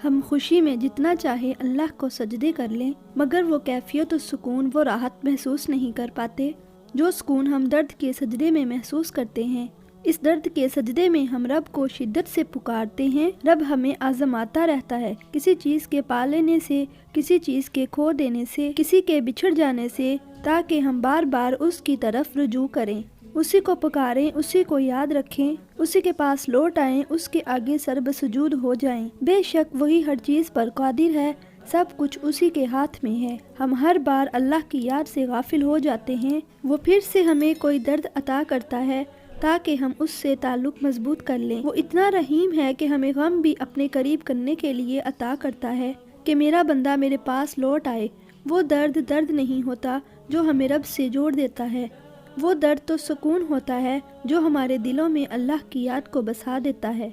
ہم خوشی میں جتنا چاہے اللہ کو سجدے کر لیں مگر وہ کیفیت و سکون، وہ راحت محسوس نہیں کر پاتے جو سکون ہم درد کے سجدے میں محسوس کرتے ہیں۔ اس درد کے سجدے میں ہم رب کو شدت سے پکارتے ہیں۔ رب ہمیں آزماتا رہتا ہے، کسی چیز کے پا لینے سے، کسی چیز کے کھو دینے سے، کسی کے بچھڑ جانے سے، تاکہ ہم بار بار اس کی طرف رجوع کریں، اسی کو پکاریں، اسی کو یاد رکھیں، اسی کے پاس لوٹ آئیں، اس کے آگے سر بسجود ہو جائیں۔ بے شک وہی ہر چیز پر قادر ہے، سب کچھ اسی کے ہاتھ میں ہے۔ ہم ہر بار اللہ کی یاد سے غافل ہو جاتے ہیں، وہ پھر سے ہمیں کوئی درد عطا کرتا ہے تاکہ ہم اس سے تعلق مضبوط کر لیں۔ وہ اتنا رحیم ہے کہ ہمیں غم بھی اپنے قریب کرنے کے لیے عطا کرتا ہے کہ میرا بندہ میرے پاس لوٹ آئے۔ وہ درد نہیں ہوتا جو ہمیں رب سے جوڑ دیتا ہے، وہ درد تو سکون ہوتا ہے جو ہمارے دلوں میں اللہ کی یاد کو بسا دیتا ہے۔